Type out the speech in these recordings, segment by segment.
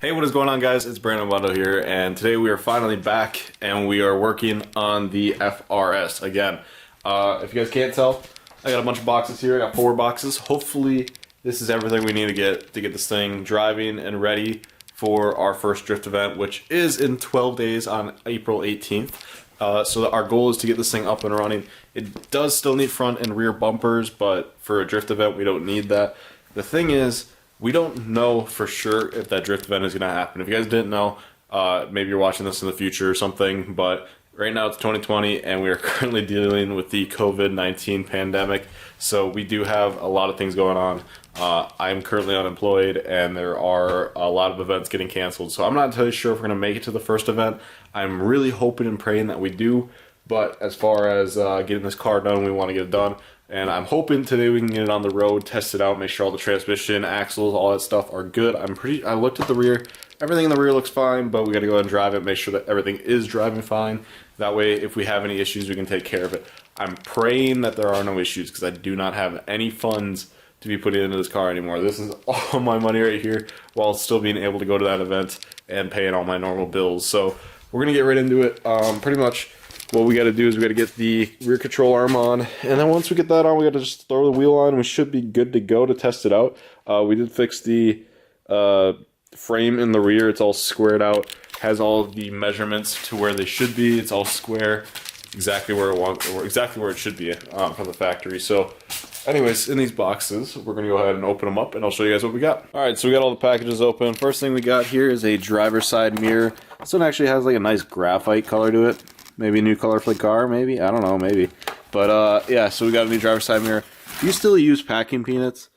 Hey, what is going on, guys? It's Brandon Wando here, and today we are finally back and we are working on the FRS again. If you guys can't tell, I got a bunch of boxes here. I got 4 boxes. Hopefully this is everything we need to get this thing driving and ready for our first drift event, which is in 12 days on April 18th. So our goal is to get this thing up and running. It does still need front and rear bumpers, but for a drift event we don't need that. The thing is, we don't know for sure if that drift event is going to happen. If you guys didn't know, maybe you're watching this in the future or something, but right now it's 2020 and we are currently dealing with the COVID-19 pandemic. So we do have a lot of things going on. I'm currently unemployed and there are a lot of events getting canceled. So I'm not entirely sure if we're going to make it to the first event. I'm really hoping and praying that we do. But as far as getting this car done, we want to get it done. And I'm hoping today we can get it on the road, test it out, make sure all the transmission, axles, all that stuff are good. I looked at the rear. Everything in the rear looks fine, but we got to go ahead and drive it, make sure that everything is driving fine. That way, if we have any issues, we can take care of it. I'm praying that there are no issues because I do not have any funds to be putting into this car anymore. This is all my money right here while still being able to go to that event and paying all my normal bills. So we're going to get right into it. Pretty much what we got to do is we got to get the rear control arm on, and then once we get that on, we got to just throw the wheel on. We should be good to go to test it out. We did fix the frame in the rear. It's all squared out, has all of the measurements to where they should be. It's all square, exactly where it should be from the factory. So anyways, in these boxes, we're going to go ahead and open them up, and I'll show you guys what we got. Alright, so we got all the packages open. First thing we got here is a driver's side mirror. This one actually has like a nice graphite color to it. Maybe a new color for the car, maybe? I don't know, maybe. But yeah, so we got a new driver's side mirror. Do you still use packing peanuts?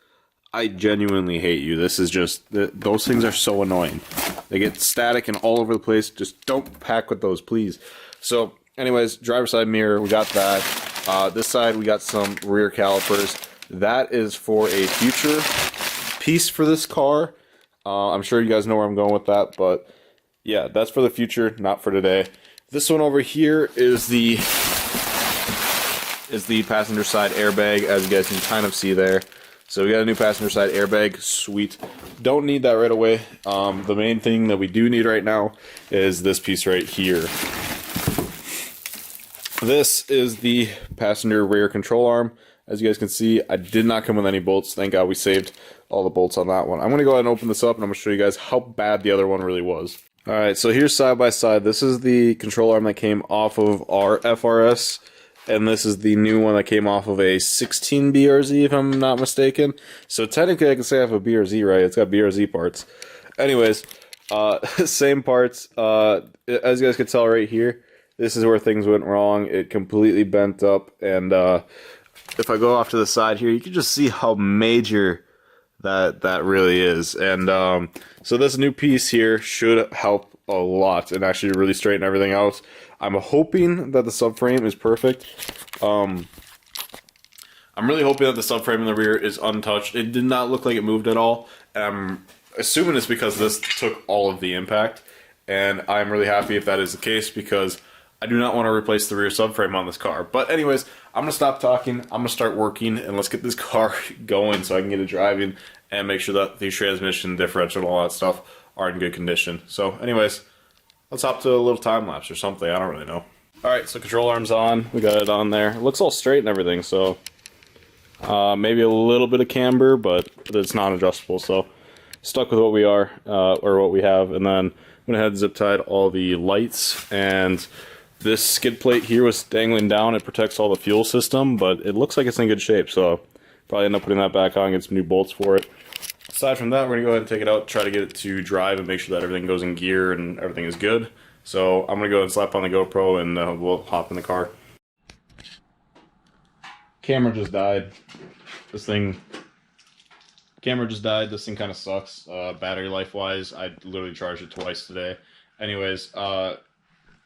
I genuinely hate you. This is just, those things are so annoying. They get static and all over the place. Just don't pack with those, please. So anyways, driver's side mirror, we got that. This side, we got some rear calipers. That is for a future piece for this car. I'm sure you guys know where I'm going with that, but yeah, that's for the future, not for today. This one over here is the passenger side airbag, as you guys can kind of see there. So we got a new passenger side airbag, sweet. Don't need that right away. The main thing that we do need right now is this piece right here. This is the passenger rear control arm. As you guys can see, I did not come with any bolts. Thank God we saved all the bolts on that one. I'm going to go ahead and open this up, and I'm going to show you guys how bad the other one really was. Alright, so here's side by side. This is the control arm that came off of our FRS, and this is the new one that came off of a 16 BRZ, if I'm not mistaken. So technically I can say I have a BRZ, right? It's got BRZ parts. Anyways, same parts. As you guys can tell right here, this is where things went wrong. It completely bent up, and if I go off to the side here, you can just see how major that really is. And so this new piece here should help a lot and actually really straighten everything out. I'm hoping that the subframe is perfect. I'm really hoping that the subframe in the rear is untouched. It did not look like it moved at all, and I'm assuming it's because this took all of the impact, and I'm really happy if that is the case because I do not want to replace the rear subframe on this car. But anyways, I'm going to stop talking, I'm going to start working, and let's get this car going so I can get it driving and make sure that the transmission, differential, and all that stuff are in good condition. So anyways, let's hop to a little time lapse or something, I don't really know. Alright, so control arm's on, we got it on there. It looks all straight and everything, so maybe a little bit of camber, but it's not adjustable, so stuck with what we are, or what we have. And then I'm going to head zip tied all the lights, and this skid plate here was dangling down. It protects all the fuel system, but it looks like it's in good shape, so probably end up putting that back on, get some new bolts for it. Aside from that, we're going to go ahead and take it out, try to get it to drive and make sure that everything goes in gear and everything is good. So I'm going to go and slap on the GoPro and we'll hop in the car. Camera just died. Camera just died. This thing kind of sucks. Battery life wise, I literally charged it twice today. Anyways,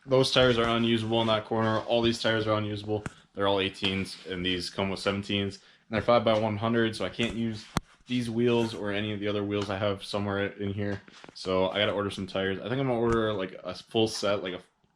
those tires are unusable in that corner. All these tires are unusable. They're all 18s, and these come with 17s. And they're 5x100, so I can't use these wheels or any of the other wheels I have somewhere in here. So I gotta order some tires. I think I'm gonna order like a full set, like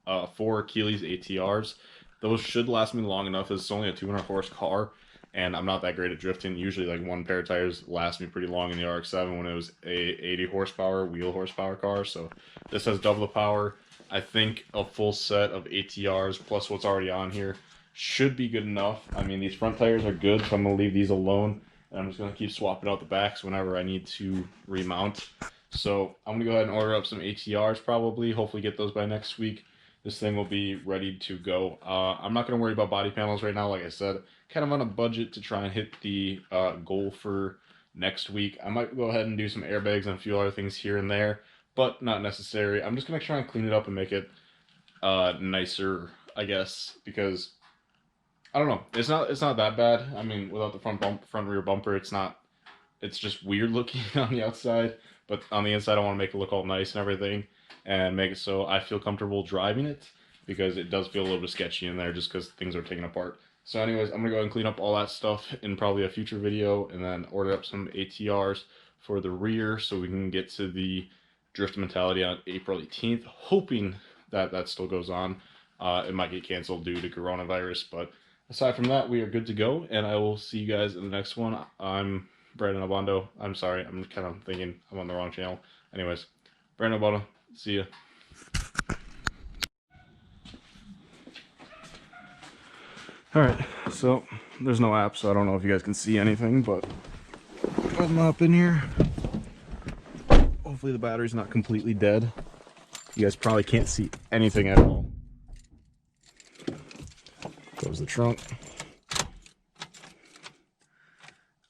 a 4 Achilles ATRs. Those should last me long enough. It's only a 200 horse car, and I'm not that great at drifting. Usually like one pair of tires lasts me pretty long in the RX-7 when it was a 80 horsepower wheel horsepower car. So this has double the power. I think a full set of ATRs plus what's already on here should be good enough. I mean, these front tires are good, so I'm going to leave these alone. And I'm just going to keep swapping out the backs whenever I need to remount. So I'm going to go ahead and order up some ATRs probably. Hopefully get those by next week. This thing will be ready to go. I'm not going to worry about body panels right now. Like I said, kind of on a budget to try and hit the goal for next week. I might go ahead and do some airbags and a few other things here and there, but not necessary. I'm just going to try and clean it up and make it nicer, I guess, because I don't know. It's not that bad. I mean, without the front rear bumper, it's not. It's just weird looking on the outside, but on the inside, I want to make it look all nice and everything, and make it so I feel comfortable driving it, because it does feel a little bit sketchy in there just because things are taken apart. So, anyways, I'm gonna go ahead and clean up all that stuff in probably a future video, and then order up some ATRs for the rear so we can get to the Drift Mentality on April 18th. Hoping that that still goes on. It might get canceled due to coronavirus, but aside from that, we are good to go, and I will see you guys in the next one. I'm Brandon Obando. I'm sorry, I'm kind of thinking I'm on the wrong channel. Anyways, Brandon Obando, see ya. Alright, so there's no app, so I don't know if you guys can see anything, but I'm up in here. Hopefully the battery's not completely dead. You guys probably can't see anything at all. Close the trunk.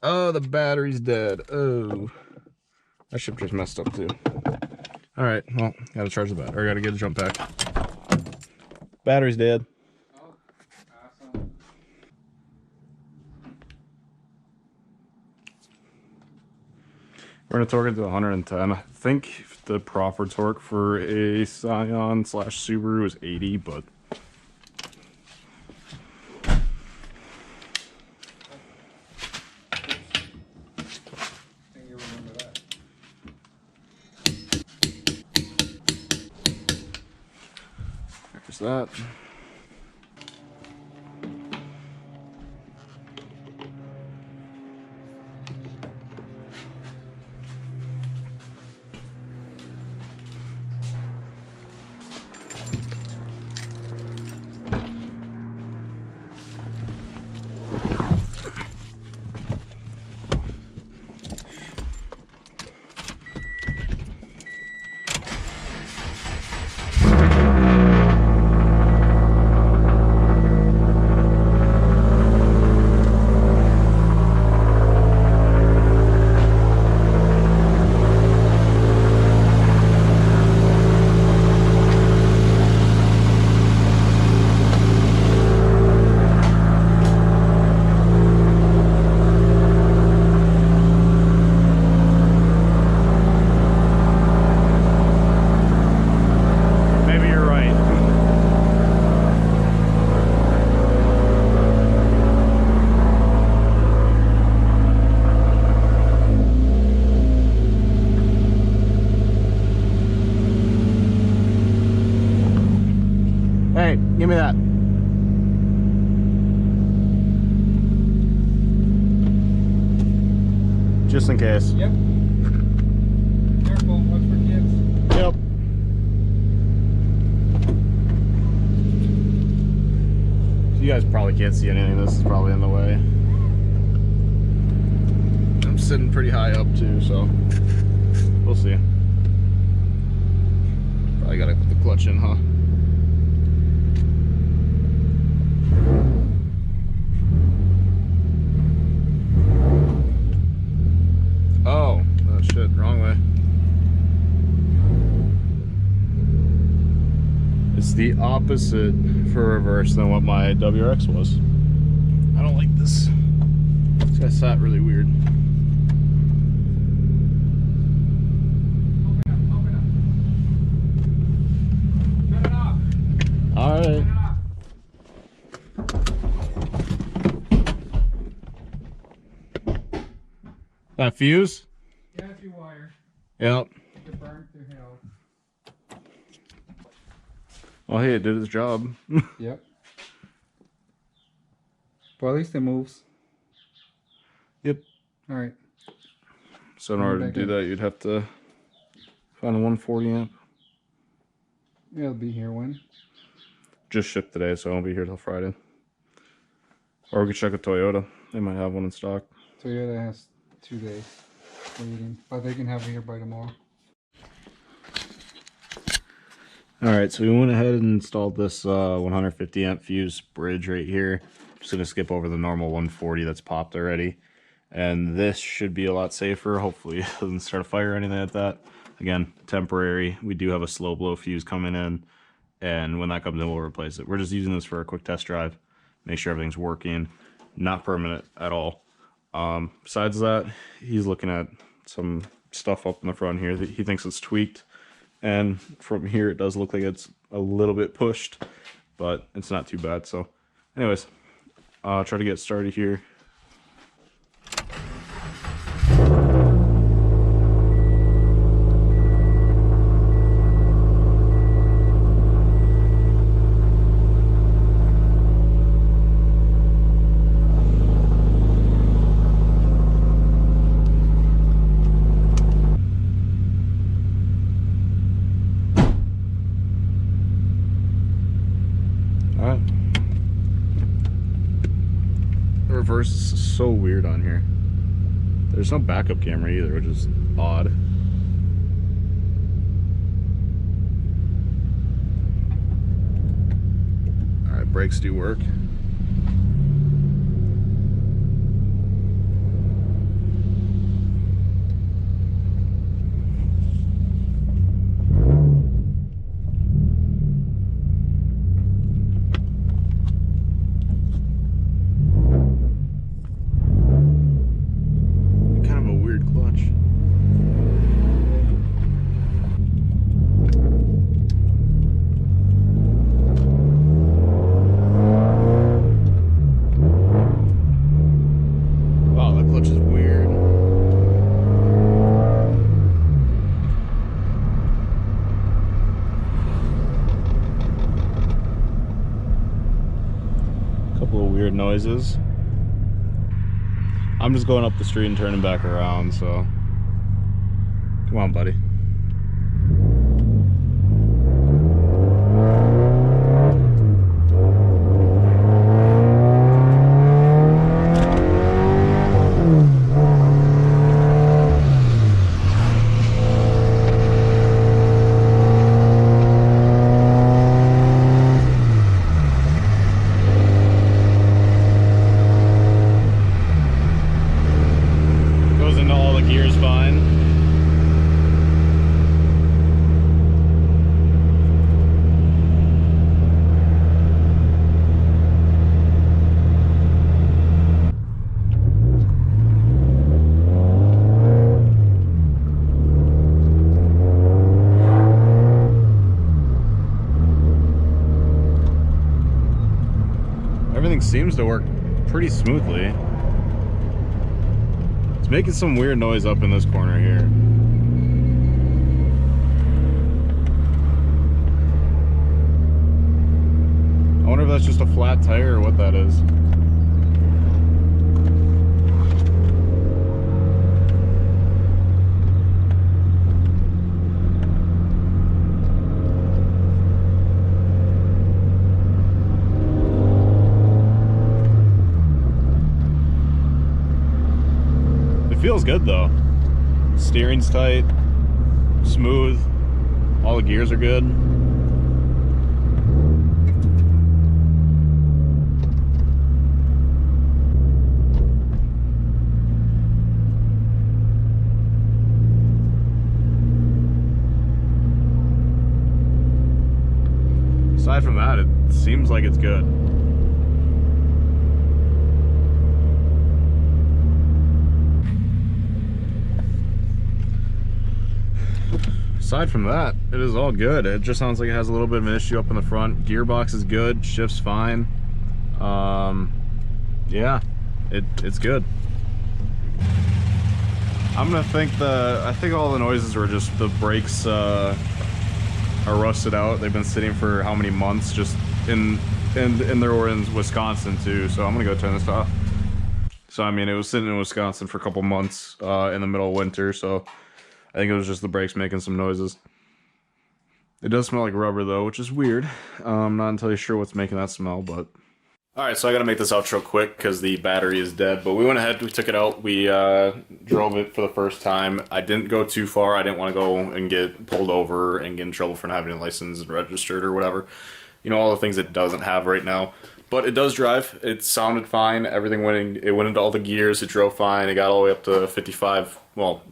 Oh, the battery's dead. Oh, that ship just messed up too. All right, well, gotta charge the battery. Gotta get a jump pack. Battery's dead. Oh, awesome. We're gonna torque it to 110. I think the proper torque for a Scion / Subaru is 80, but there's that. Hey, give me that. Just in case. Yep. Careful, watch for kids. Yep. You guys probably can't see anything. This is probably in the way. I'm sitting pretty high up too, so we'll see. Probably gotta put the clutch in, huh? Oh, shit, wrong way. It's the opposite for reverse than what my WRX was. I don't like this. This guy sat really weird. Open up, open up. Shut it off. All right. Shut it off. That fuse? Yeah, if you wire. Yep. It burned through hell. Well, hey, it did its job. Yep. But at least it moves. Yep. All right. So in order to do that, you'd have to find a 140 amp. Yeah, it'll be here when? Just shipped today, so I won't be here till Friday. Or we could check with Toyota. They might have one in stock. Toyota has 2 days waiting, but they can have it here by tomorrow. Alright, so we went ahead and installed this 150 amp fuse bridge right here. Just going to skip over the normal 140 that's popped already. And this should be a lot safer. Hopefully it doesn't start a fire or anything like that. Again, temporary. We do have a slow blow fuse coming in. And when that comes in, we'll replace it. We're just using this for a quick test drive. Make sure everything's working. Not permanent at all. Besides that, he's looking at some stuff up in the front here that he thinks it's tweaked. And from here, it does look like it's a little bit pushed, but it's not too bad. So anyways, I'll try to get started here. Reverse is so weird on here. There's no backup camera either, which is odd. Alright, brakes do work. Weird noises. I'm just going up the street and turning back around, so come on, buddy. Everything seems to work pretty smoothly. It's making some weird noise up in this corner here. I wonder if that's just a flat tire or what that is. Feels good though. Steering's tight, smooth, all the gears are good. Aside from that, it seems like it's good. Aside from that, it is all good. It just sounds like it has a little bit of an issue up in the front. Gearbox is good, shift's fine. Yeah, it's good. I'm gonna think I think all the noises were just the brakes are rusted out. They've been sitting for how many months, just in there or in Wisconsin too. So I'm gonna go turn this off. So I mean, it was sitting in Wisconsin for a couple months in the middle of winter, so I think it was just the brakes making some noises. It does smell like rubber though, which is weird. I'm not entirely sure what's making that smell, but... Alright, so I gotta make this outro quick because the battery is dead, but we went ahead, we took it out, we drove it for the first time. I didn't go too far, I didn't want to go and get pulled over and get in trouble for not having a license and registered or whatever. You know, all the things it doesn't have right now. But it does drive, it sounded fine, everything went into all the gears, it drove fine, it got all the way up to 55, well,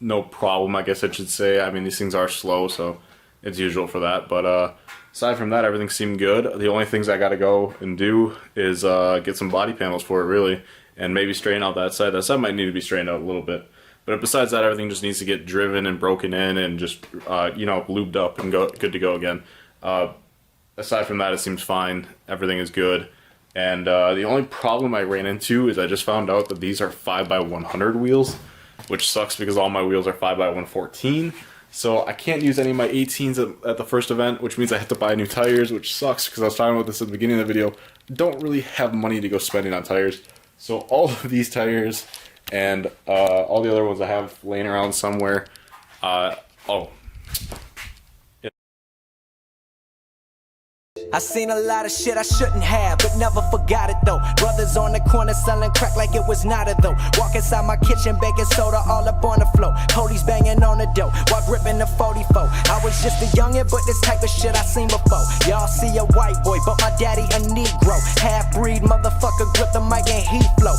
no problem I guess I should say. I mean, these things are slow, so it's usual for that, but aside from that, everything seemed good. The only things I gotta go and do is get some body panels for it, really, and maybe straighten out that side. That side might need to be straightened out a little bit. But besides that, everything just needs to get driven and broken in and just, you know, lubed up and good to go again. Aside from that, it seems fine. Everything is good. And the only problem I ran into is I just found out that these are 5x100 wheels, which sucks because all my wheels are 5x114. So I can't use any of my 18s at the first event, which means I have to buy new tires, which sucks because I was talking about this at the beginning of the video. Don't really have money to go spending on tires. So all of these tires and all the other ones I have laying around somewhere. I seen a lot of shit I shouldn't have, but never forgot it though. Brothers on the corner selling crack like it was not a though. Walk inside my kitchen, baking soda all up on the floor. Police banging on the door while gripping the 44. I was just a youngin', but this type of shit I seen before. Y'all see a white boy, but my daddy a Negro. Half-breed motherfucker grip the mic and he flow.